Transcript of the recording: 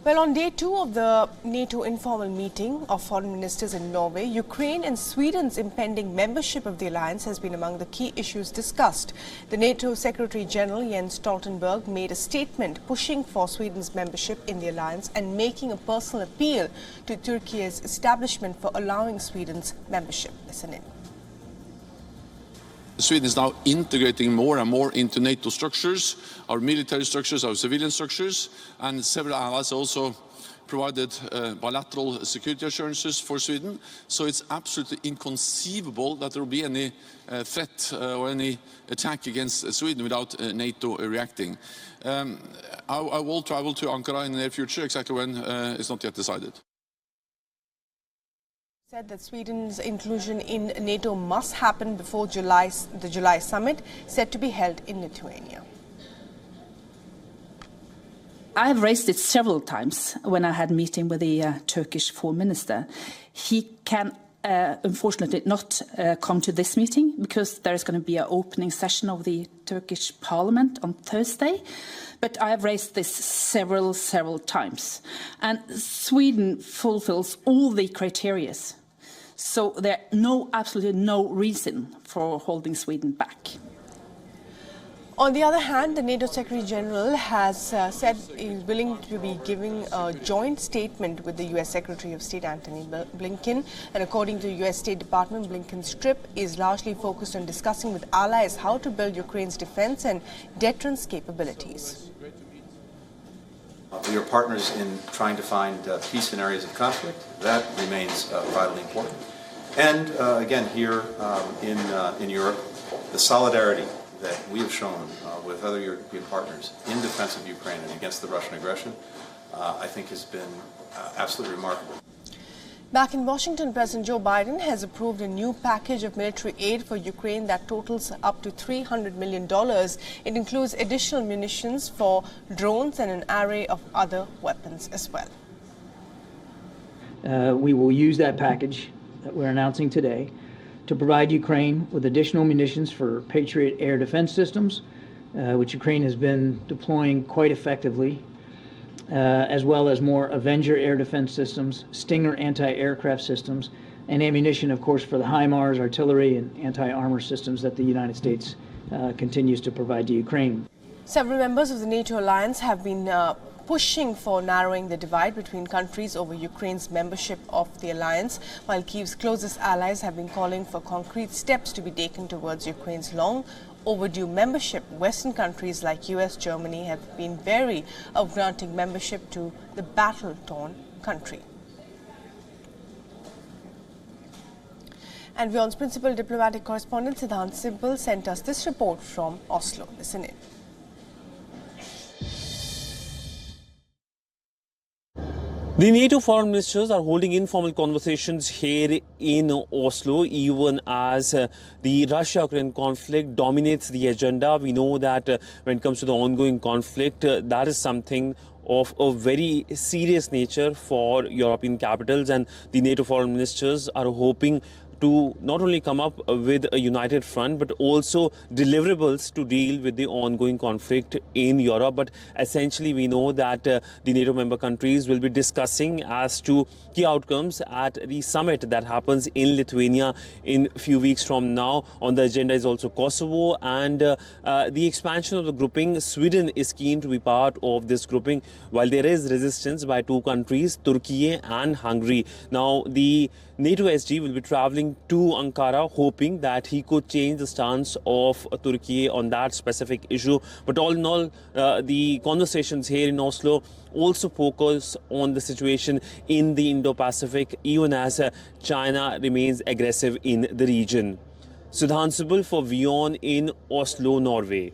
Well, on day 2 of the NATO informal meeting of foreign ministers in Norway, Ukraine and Sweden's impending membership of the alliance has been among the key issues discussed. The NATO Secretary General Jens Stoltenberg made a statement pushing for Sweden's membership in the alliance and making a personal appeal to Turkey's establishment for allowing Sweden's membership. Listen in. Sweden is now integrating more and more into NATO structures, our military structures, our civilian structures, and several allies also provided bilateral security assurances for Sweden. So it's absolutely inconceivable that there will be any threat or any attack against Sweden without NATO reacting. I will travel to Ankara in the near future, exactly when is not yet decided. Said that Sweden's inclusion in NATO must happen before the July summit set to be held in Lithuania. I have raised it several times when I had a meeting with the Turkish foreign minister. He can unfortunately not come to this meeting because there is going to be an opening session of the Turkish parliament on Thursday. But I have raised this several times. And Sweden fulfills all the criteria. So there is absolutely no reason for holding Sweden back. On the other hand, the NATO Secretary General has said he's willing to be giving a joint statement with the U.S. Secretary of State Antony Blinken. And according to the U.S. State Department, Blinken's trip is largely focused on discussing with allies how to build Ukraine's defense and deterrence capabilities. We are partners in trying to find peace in areas of conflict. That remains vitally important. And again, here in Europe, the solidarity that we have shown with other European partners in defense of Ukraine and against the Russian aggression, I think has been absolutely remarkable. Back in Washington, President Joe Biden has approved a new package of military aid for Ukraine that totals up to $300 million. It includes additional munitions for drones and an array of other weapons as well. We will use that package that we're announcing today to provide Ukraine with additional munitions for Patriot air defense systems, which Ukraine has been deploying quite effectively, as well as more Avenger air defense systems, Stinger anti-aircraft systems, and ammunition, of course, for the HIMARS, artillery, and anti-armor systems that the United States continues to provide to Ukraine. Several members of the NATO alliance have been pushing for narrowing the divide between countries over Ukraine's membership of the alliance, while Kyiv's closest allies have been calling for concrete steps to be taken towards Ukraine's long overdue membership. Western countries like US, Germany have been wary of granting membership to the battle-torn country. And WION's principal diplomatic correspondent Siddhant Simple sent us this report from Oslo. Listen in. The NATO foreign ministers are holding informal conversations here in Oslo, even as the Russia-Ukraine conflict dominates the agenda. We know that when it comes to the ongoing conflict, that is something of a very serious nature for European capitals, and the NATO foreign ministers are hoping to not only come up with a united front, but also deliverables to deal with the ongoing conflict in Europe. But essentially, we know that the NATO member countries will be discussing as to key outcomes at the summit that happens in Lithuania in a few weeks from now. On the agenda is also Kosovo and the expansion of the grouping. Sweden is keen to be part of this grouping, while there is resistance by two countries, Turkey and Hungary. Now, the NATO SG will be travelling to Ankara, hoping that he could change the stance of Turkey on that specific issue. But all in all, the conversations here in Oslo also focus on the situation in the Indo-Pacific, even as China remains aggressive in the region. Siddhant Simple for WION in Oslo, Norway.